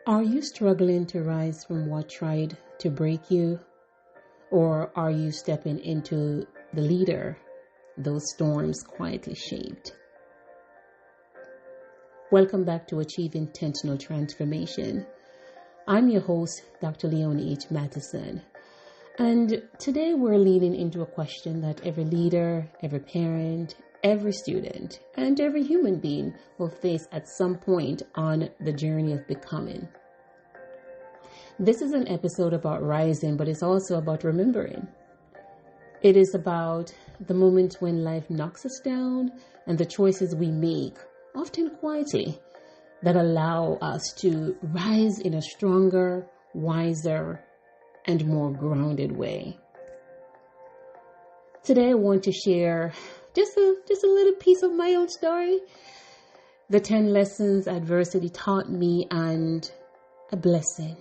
Are you struggling to rise from what tried to break you? Or are you stepping into the leader those storms quietly shaped? Welcome back to Achieve Intentional Transformation. I'm your host, Dr. Leonie Mattison. And today we're leaning into a question that every leader, every parent, every student, and every human being will face at some point on the journey of becoming. This is an episode about rising, but it's also about remembering. It is about the moment when life knocks us down and the choices we make, often quietly, that allow us to rise in a stronger, wiser, and more grounded way. Today I want to share just a little piece of my own story, the 10 lessons adversity taught me, and a blessing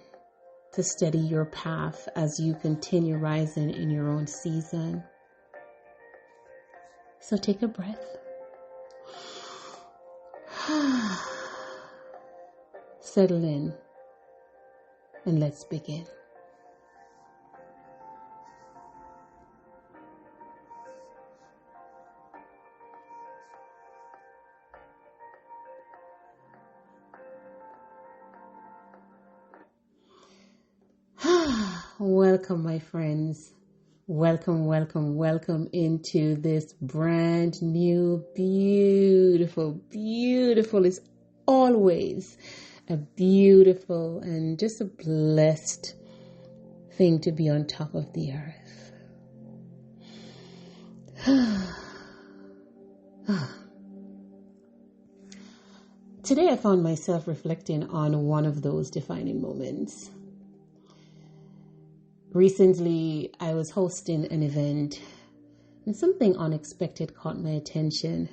to steady your path as you continue rising in your own season. So take a breath. Settle in and let's begin. Welcome, my friends. Welcome into this brand new, beautiful, it's always a beautiful and just a blessed thing to be on top of the earth. Today I found myself reflecting on one of those defining moments. Recently, I was hosting an event and something unexpected caught my attention.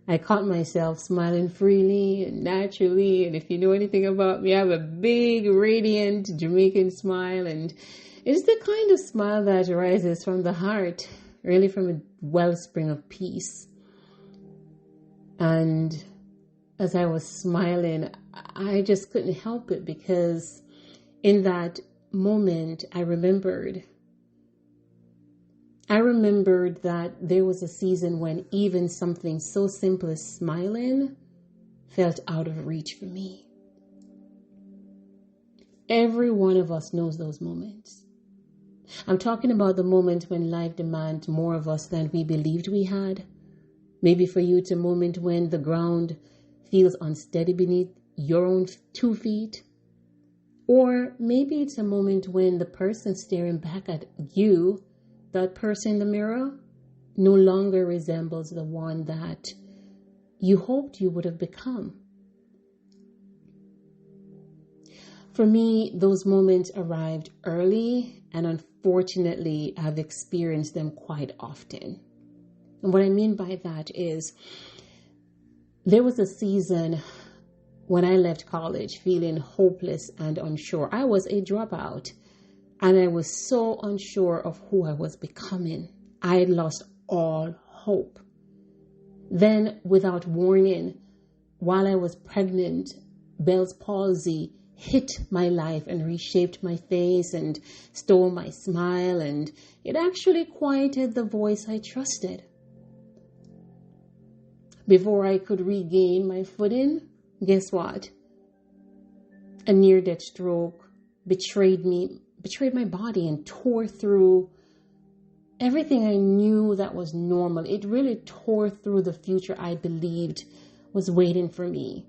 I caught myself smiling freely and naturally, and if you know anything about me, I have a big, radiant Jamaican smile, and it's the kind of smile that rises from the heart, really from a wellspring of peace. And as I was smiling, I just couldn't help it, because in that moment, I remembered that there was a season when even something so simple as smiling felt out of reach for me. Every one of us knows those moments. I'm talking about the moment when life demands more of us than we believed we had. Maybe for you, it's a moment when the ground feels unsteady beneath your own 2 feet. Or maybe it's a moment when the person staring back at you, that person in the mirror, no longer resembles the one that you hoped you would have become. For me, those moments arrived early, and unfortunately, I've experienced them quite often. And what I mean by that is, there was a season when I left college feeling hopeless and unsure. I was a dropout, and I was so unsure of who I was becoming. I had lost all hope. Then, without warning, while I was pregnant, Bell's palsy hit my life and reshaped my face and stole my smile, and it actually quieted the voice I trusted. Before I could regain my footing, guess what? A near-death stroke betrayed my body and tore through everything I knew that was normal. It really tore through the future I believed was waiting for me.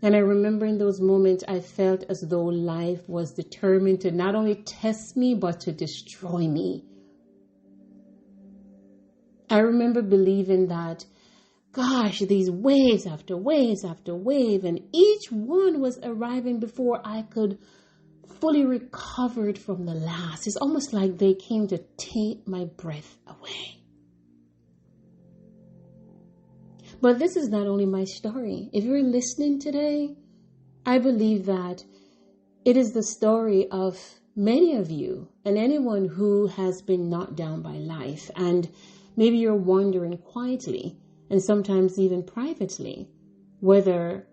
And I remember in those moments, I felt as though life was determined to not only test me, but to destroy me. I remember believing that, gosh, these waves after waves after wave, and each one was arriving before I could fully recover from the last. It's almost like they came to take my breath away. But this is not only my story. If you're listening today, I believe that it is the story of many of you and anyone who has been knocked down by life. And maybe you're wondering quietly and sometimes even privately, whether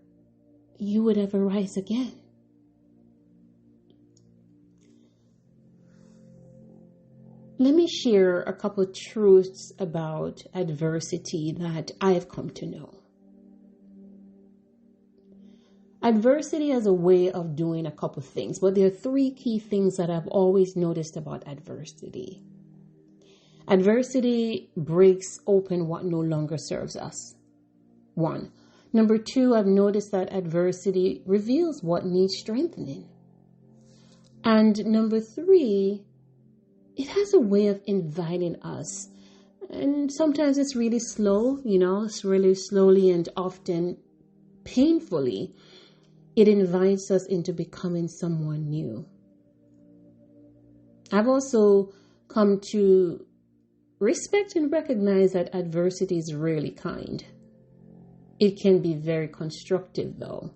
you would ever rise again. Let me share a couple of truths about adversity that I've come to know. Adversity has a way of doing a couple of things, but there are three key things that I've always noticed about adversity. Adversity breaks open what no longer serves us. 1. Number 2, I've noticed that adversity reveals what needs strengthening. And number 3, it has a way of inviting us. And sometimes it's really slow, it's really slowly and often painfully. It invites us into becoming someone new. I've also come to respect and recognize that adversity is rarely kind. It can be very constructive though.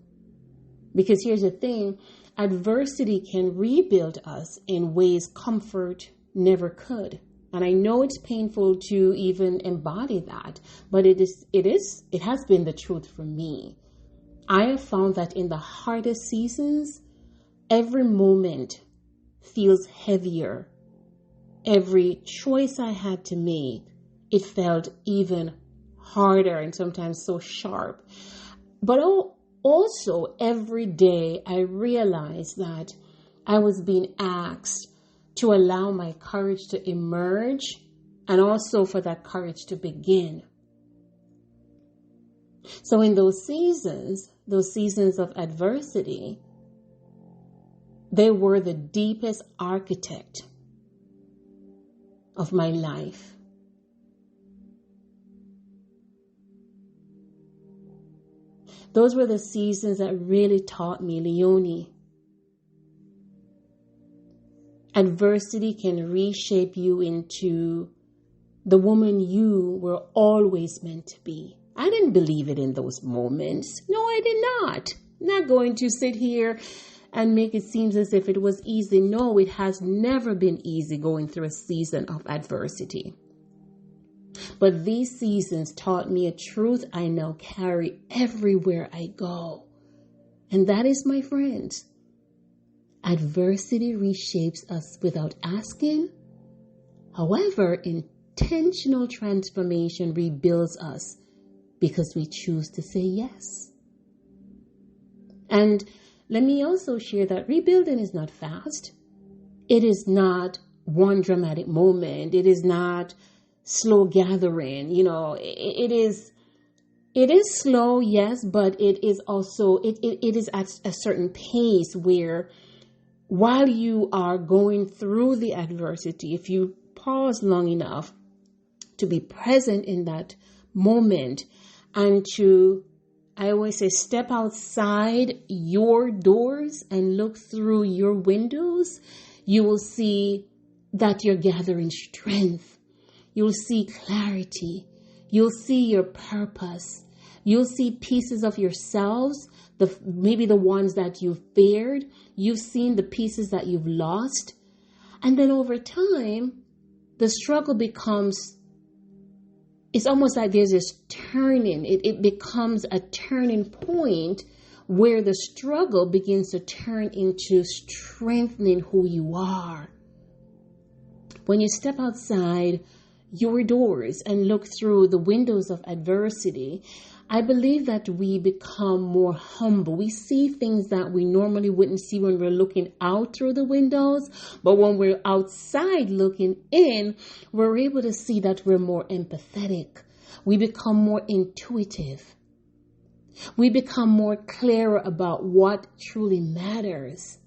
Because here's the thing, adversity can rebuild us in ways comfort never could. And I know it's painful to even embody that, but it has been the truth for me. I have found that in the hardest seasons, every moment feels heavier. Every choice I had to make, it felt even harder and sometimes so sharp. But also every day I realized that I was being asked to allow my courage to emerge and also for that courage to begin. So in those seasons of adversity, they were the deepest architect of my life. Those were the seasons that really taught me, Leonie, adversity can reshape you into the woman you were always meant to be. I didn't believe it in those moments. No, I did not. I'm not going to sit here and make it seem as if it was easy. No, it has never been easy going through a season of adversity. But these seasons taught me a truth I now carry everywhere I go. And that is, my friends, adversity reshapes us without asking. However, intentional transformation rebuilds us because we choose to say yes. And let me also share that rebuilding is not fast. It is not one dramatic moment. It is not slow gathering. It is slow, yes, but it is also, it is at a certain pace where while you are going through the adversity, if you pause long enough to be present in that moment and to, I always say, step outside your doors and look through your windows, you will see that you're gathering strength. You'll see clarity. You'll see your purpose. You'll see pieces of yourselves, maybe the ones that you've feared. You've seen the pieces that you've lost. And then over time, the struggle becomes, it's almost like there's this turning. It becomes a turning point where the struggle begins to turn into strengthening who you are. When you step outside your doors and look through the windows of adversity, I believe that we become more humble. We see things that we normally wouldn't see when we're looking out through the windows. But when we're outside looking in, we're able to see that we're more empathetic. We become more intuitive. We become more clearer about what truly matters.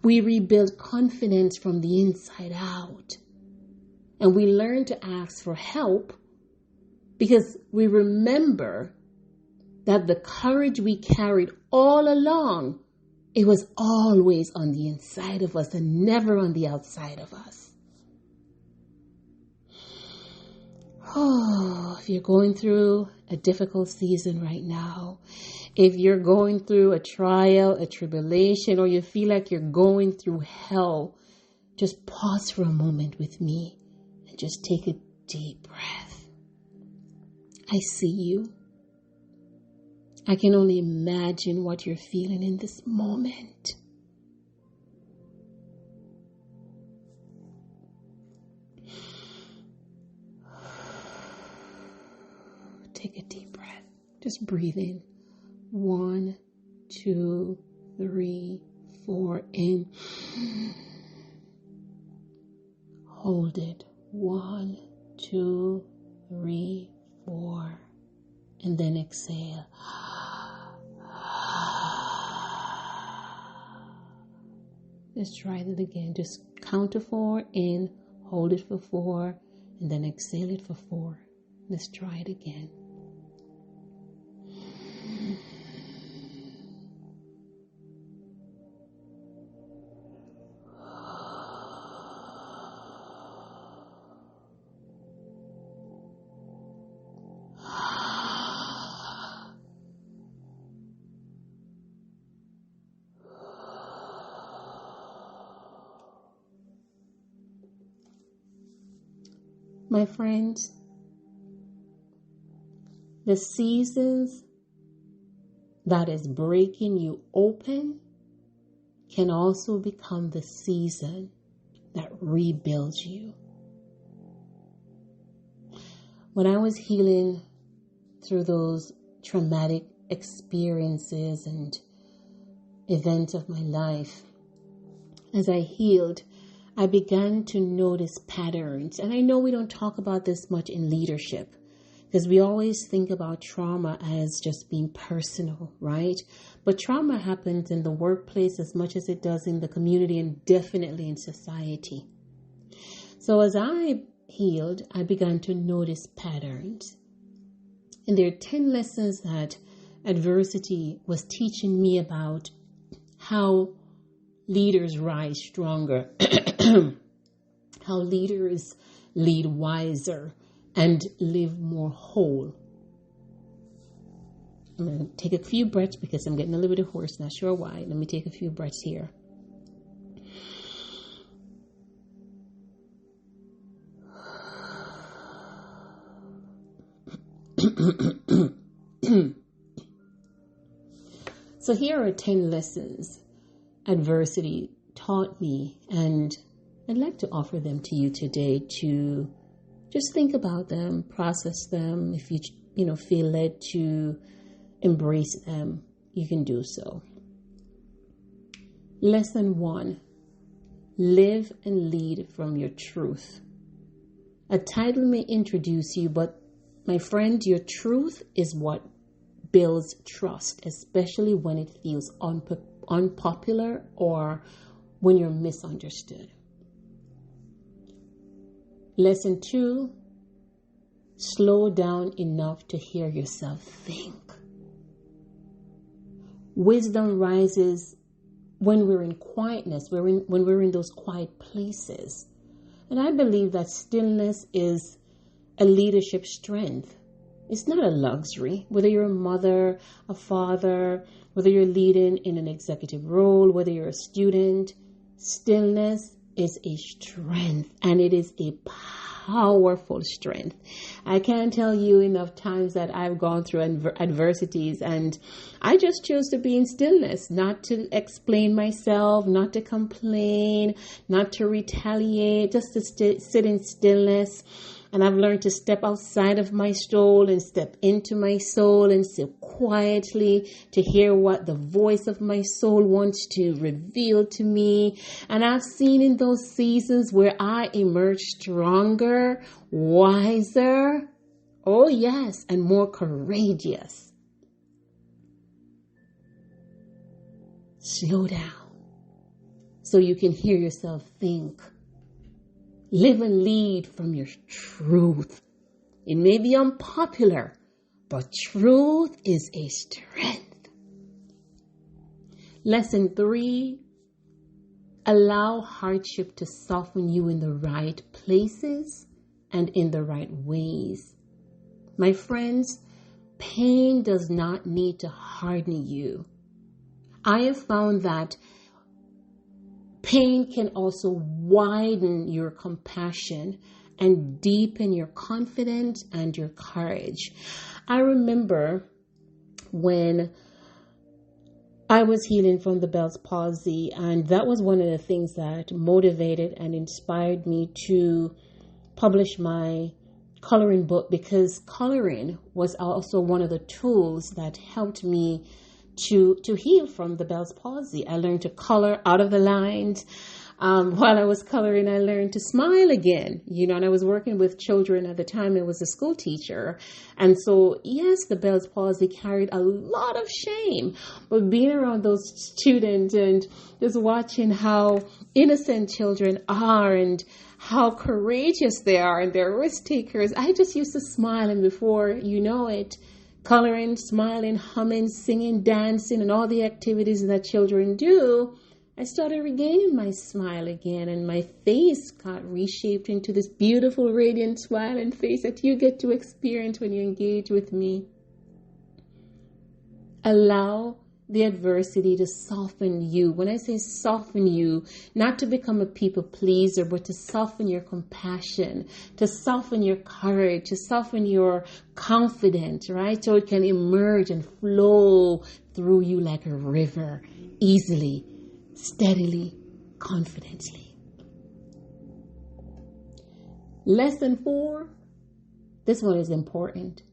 We rebuild confidence from the inside out. And we learn to ask for help because we remember that the courage we carried all along, it was always on the inside of us and never on the outside of us. Oh, if you're going through a difficult season right now, if you're going through a trial, a tribulation, or you feel like you're going through hell, just pause for a moment with me. Just take a deep breath. I see you. I can only imagine what you're feeling in this moment. Take a deep breath. Just breathe in. 1, 2, 3, 4. In. Hold it. 1, 2, 3, 4. And then exhale. Let's try that again. Just count to 4. In. Hold it for 4. And then exhale it for 4. Let's try it again. My friends, the seasons that is breaking you open can also become the season that rebuilds you. When I was healing through those traumatic experiences and events of my life, as I healed, I began to notice patterns. And I know we don't talk about this much in leadership because we always think about trauma as just being personal, right? But trauma happens in the workplace as much as it does in the community and definitely in society. So as I healed, I began to notice patterns. And there are 10 lessons that adversity was teaching me about how leaders rise stronger, how leaders lead wiser and live more whole. I'm going to take a few breaths because I'm getting a little bit hoarse, not sure why. Let me take a few breaths here. So here are 10 lessons adversity taught me, and I'd like to offer them to you today to just think about them, process them. If you feel led to embrace them, you can do so. Lesson 1, live and lead from your truth. A title may introduce you, but my friend, your truth is what builds trust, especially when it feels unpopular or when you're misunderstood. Lesson 2, slow down enough to hear yourself think. Wisdom rises when we're in quietness, when we're in those quiet places. And I believe that stillness is a leadership strength. It's not a luxury. Whether you're a mother, a father, whether you're leading in an executive role, whether you're a student, stillness is a strength, and it is a powerful strength. I can't tell you enough times that I've gone through adversities and I just chose to be in stillness, not to explain myself, not to complain, not to retaliate, just to sit in stillness. And I've learned to step outside of my soul and step into my soul and sit quietly to hear what the voice of my soul wants to reveal to me. And I've seen in those seasons where I emerge stronger, wiser, oh yes, and more courageous. Slow down so you can hear yourself think. Live and lead from your truth. It may be unpopular, but truth is a strength. Lesson 3, allow hardship to soften you in the right places and in the right ways. My friends, pain does not need to harden you. I have found that pain can also widen your compassion and deepen your confidence and your courage. I remember when I was healing from the Bell's palsy, and that was one of the things that motivated and inspired me to publish my coloring book, because coloring was also one of the tools that helped me to heal from the Bell's palsy. I learned to color out of the lines. While I was coloring, I learned to smile again, and I was working with children at the time. I was a school teacher. And so, yes, the Bell's palsy carried a lot of shame, but being around those students and just watching how innocent children are and how courageous they are and they're risk takers, I just used to smile. And before you know it, coloring, smiling, humming, singing, dancing, and all the activities that children do, I started regaining my smile again, and my face got reshaped into this beautiful, radiant, smiling face that you get to experience when you engage with me. Allow the adversity to soften you. When I say soften you, not to become a people pleaser, but to soften your compassion, to soften your courage, to soften your confidence, right? So it can emerge and flow through you like a river, easily, steadily, confidently. Lesson 4. This one is important.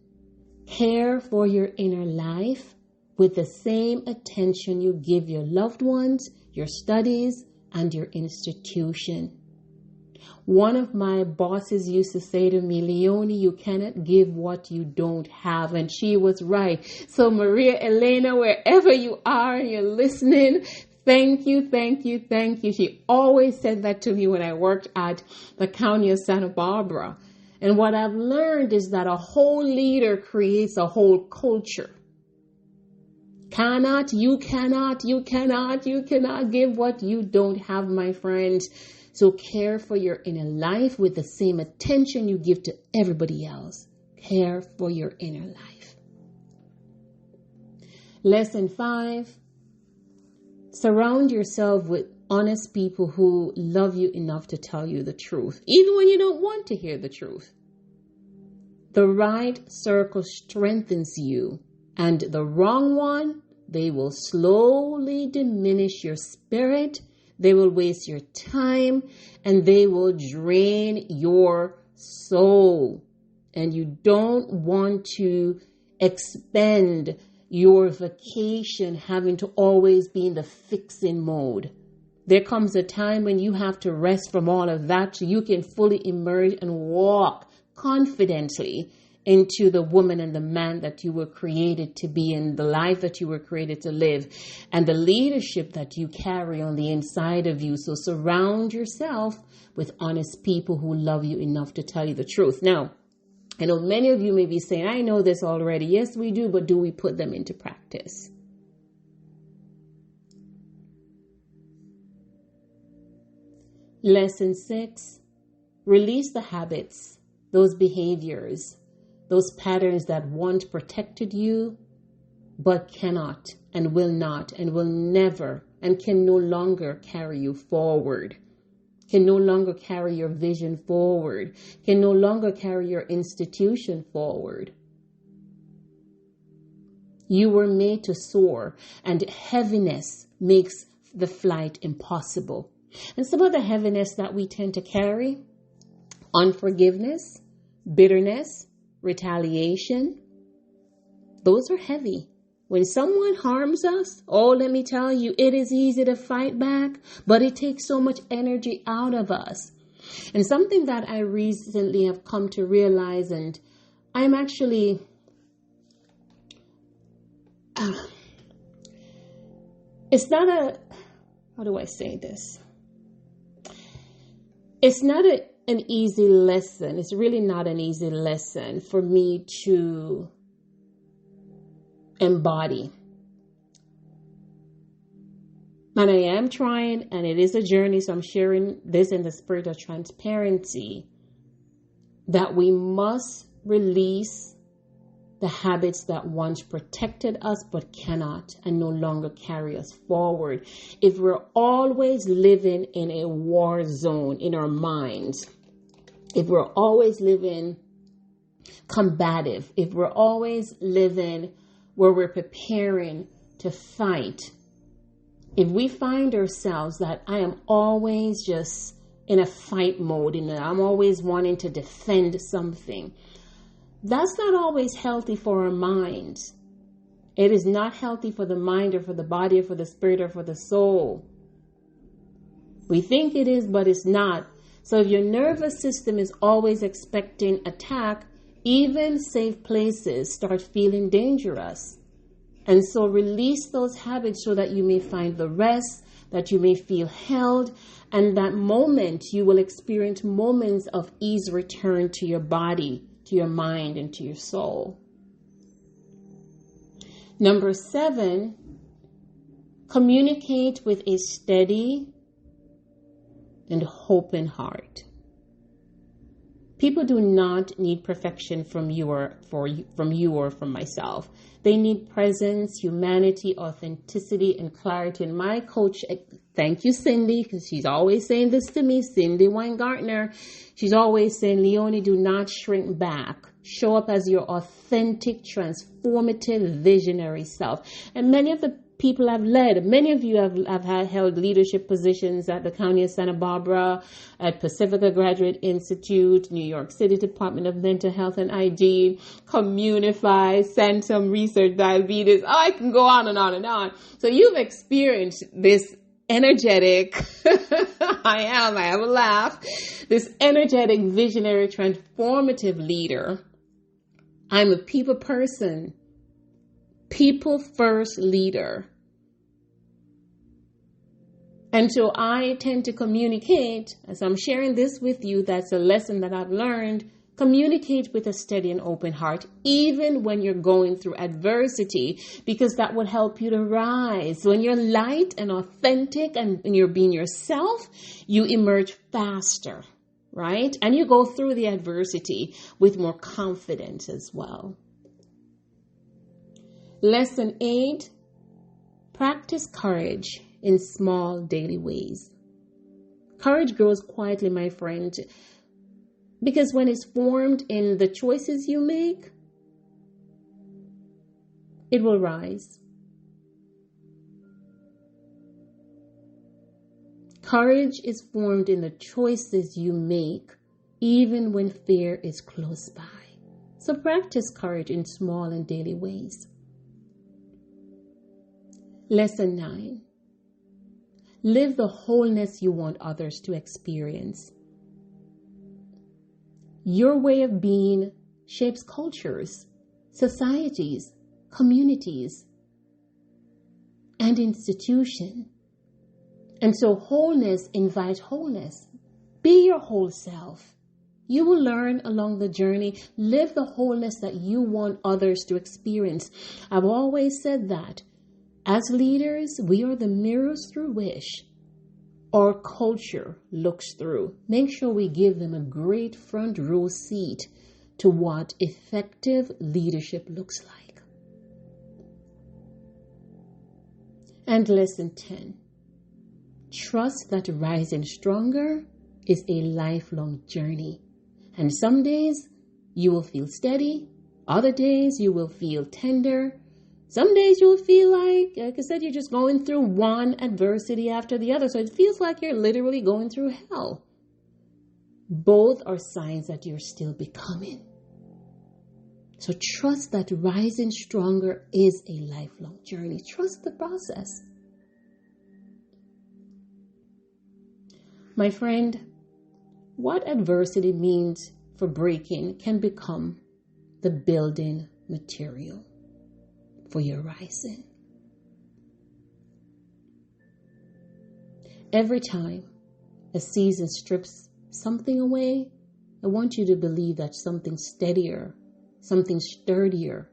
Care for your inner life with the same attention you give your loved ones, your studies, and your institution. One of my bosses used to say to me, Leonie, you cannot give what you don't have. And she was right. So Maria Elena, wherever you are and you're listening, thank you, thank you, thank you. She always said that to me when I worked at the county of Santa Barbara. And what I've learned is that a whole leader creates a whole culture. You cannot give what you don't have, my friends. So care for your inner life with the same attention you give to everybody else. Care for your inner life. Lesson 5. Surround yourself with honest people who love you enough to tell you the truth, even when you don't want to hear the truth. The right circle strengthens you, and the wrong one, they will slowly diminish your spirit, they will waste your time, and they will drain your soul. And you don't want to expend your vacation having to always be in the fixing mode. There comes a time when you have to rest from all of that so you can fully emerge and walk confidently into the woman and the man that you were created to be, in the life that you were created to live, and the leadership that you carry on the inside of you. So surround yourself with honest people who love you enough to tell you the truth. Now, I know many of you may be saying, I know this already. Yes, we do, but do we put them into practice? Lesson 6, release the habits, those behaviors, those patterns that once protected you, but cannot and will not and will never and can no longer carry you forward, can no longer carry your vision forward, can no longer carry your institution forward. You were made to soar, and heaviness makes the flight impossible. And some of the heaviness that we tend to carry, unforgiveness, bitterness, retaliation, those are heavy. When someone harms us, let me tell you, it is easy to fight back, but it takes so much energy out of us. And something that I recently have come to realize, and I'm actually, it's not how do I say this? It's not an easy lesson. It's really not an easy lesson for me to embody. And I am trying, and it is a journey, so I'm sharing this in the spirit of transparency, that we must release the habits that once protected us but cannot and no longer carry us forward. If we're always living in a war zone in our minds, if we're always living combative, if we're always living where we're preparing to fight. If we find ourselves that I am always just in a fight mode, and I'm always wanting to defend something, that's not always healthy for our minds. It is not healthy for the mind or for the body or for the spirit or for the soul. We think it is, but it's not. So if your nervous system is always expecting attack, even safe places start feeling dangerous. And so release those habits so that you may find the rest, that you may feel held, and that moment you will experience moments of ease return to your body, to your mind, and to your soul. Number 7, communicate with a steady and open heart. People do not need perfection from you or from myself. They need presence, humanity, authenticity, and clarity. And my coach, thank you, Cindy, because she's always saying this to me, Cindy Weingartner. She's always saying, Leonie, do not shrink back. Show up as your authentic, transformative, visionary self. And many of the people I've led, many of you have held leadership positions at the County of Santa Barbara, at Pacifica Graduate Institute, New York City Department of Mental Health and Hygiene, Communify, Centum Research Diabetes. Oh, I can go on and on and on. So you've experienced this energetic, I have a laugh, this energetic, visionary, transformative leader. I'm a people person. People first leader. And so I tend to communicate, as I'm sharing this with you, that's a lesson that I've learned. Communicate with a steady and open heart, even when you're going through adversity, because that will help you to rise. When you're light and authentic and you're being yourself, you emerge faster, right? And you go through the adversity with more confidence as well. Lesson 8, practice courage in small daily ways. Courage grows quietly, my friend, because when it's formed in the choices you make, it will rise. Courage is formed in the choices you make, even when fear is close by. So practice courage in small and daily ways. Lesson 9. Live the wholeness you want others to experience. Your way of being shapes cultures, societies, communities, and institutions. And so wholeness invites wholeness. Be your whole self. You will learn along the journey. Live the wholeness that you want others to experience. I've always said that. As leaders, we are the mirrors through which our culture looks through. Make sure we give them a great front row seat to what effective leadership looks like. And lesson 10. Trust that rising stronger is a lifelong journey. And some days you will feel steady. Other days you will feel tender. Some days you'll feel like I said, you're just going through one adversity after the other. So it feels like you're literally going through hell. Both are signs that you're still becoming. So trust that rising stronger is a lifelong journey. Trust the process. My friend, what adversity means for breaking can become the building material for your rising. Every time a season strips something away, I want you to believe that something steadier, something sturdier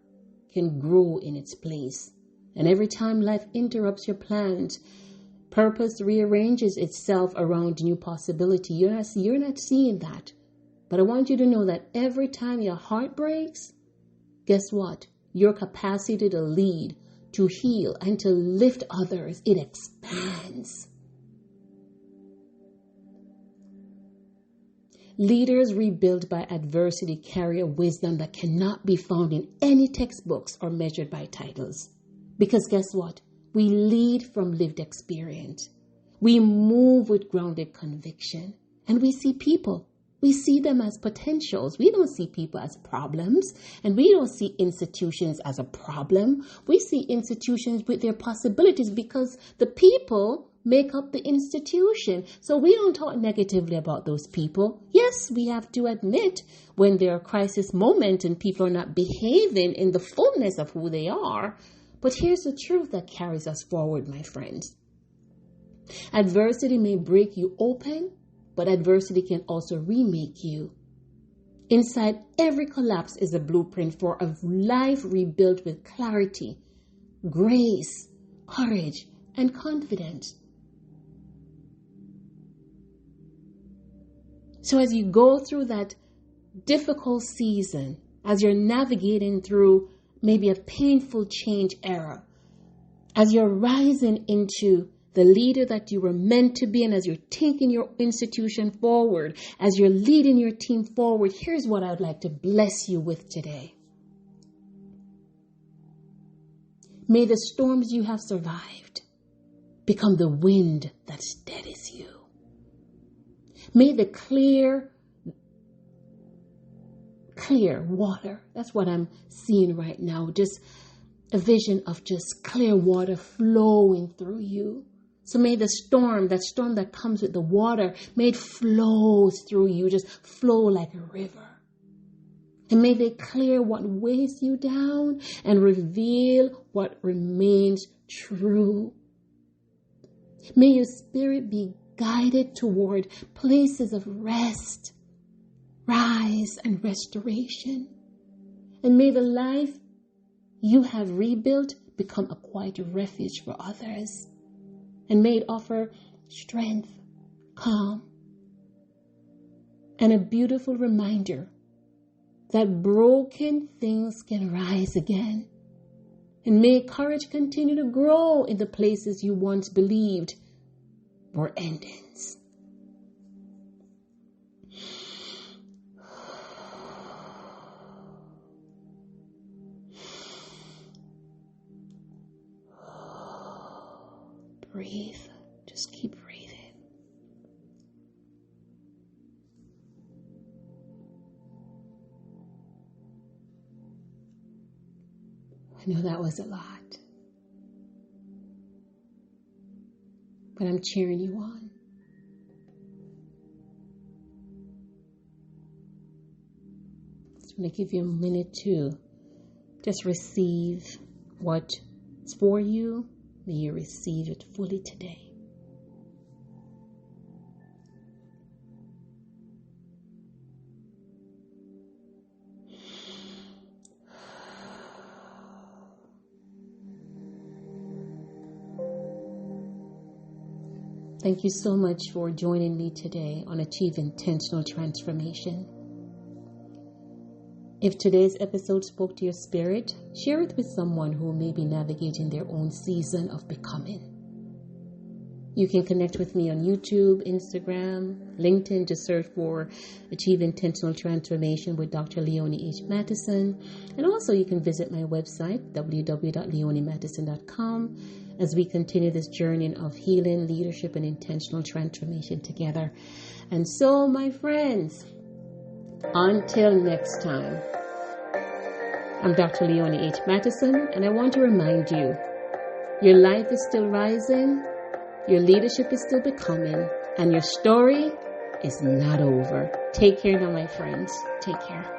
can grow in its place. And every time life interrupts your plans, purpose rearranges itself around new possibility. You're not seeing that. But I want you to know that every time your heart breaks, guess what? Your capacity to lead, to heal, and to lift others, it expands. Leaders rebuilt by adversity carry a wisdom that cannot be found in any textbooks or measured by titles. Because guess what? We lead from lived experience. We move with grounded conviction. And we see people. We see them as potentials. We don't see people as problems. And we don't see institutions as a problem. We see institutions with their possibilities because the people make up the institution. So we don't talk negatively about those people. Yes, we have to admit when there are crisis moments and people are not behaving in the fullness of who they are. But here's the truth that carries us forward, my friends. Adversity may break you open, but adversity can also remake you. Inside every collapse is a blueprint for a life rebuilt with clarity, grace, courage, and confidence. So as you go through that difficult season, as you're navigating through maybe a painful change era, as you're rising into the leader that you were meant to be, and as you're taking your institution forward, as you're leading your team forward, here's what I'd like to bless you with today. May the storms you have survived become the wind that steadies you. May the clear water, that's what I'm seeing right now, just a vision of just clear water flowing through you. So may the storm, that storm that comes with the water, may it flow through you, just flow like a river. And may they clear what weighs you down and reveal what remains true. May your spirit be guided toward places of rest, rise, and restoration. And may the life you have rebuilt become a quiet refuge for others. And may it offer strength, calm, and a beautiful reminder that broken things can rise again. And may courage continue to grow in the places you once believed were endings. Breathe. Just keep breathing. I know that was a lot, but I'm cheering you on. Just want to give you a minute to just receive what's for you. May you receive it fully today. Thank you so much for joining me today on Achieve Intentional Transformation. If today's episode spoke to your spirit, share it with someone who may be navigating their own season of becoming. You can connect with me on YouTube, Instagram, LinkedIn. Just search for Achieve Intentional Transformation with Dr. Leonie Mattison. And also you can visit my website, www.leoniemattison.com, as we continue this journey of healing, leadership, and intentional transformation together. And so, my friends, until next time, I'm Dr. Leonie Mattison, and I want to remind you, your life is still rising, your leadership is still becoming, and your story is not over. Take care now, my friends. Take care.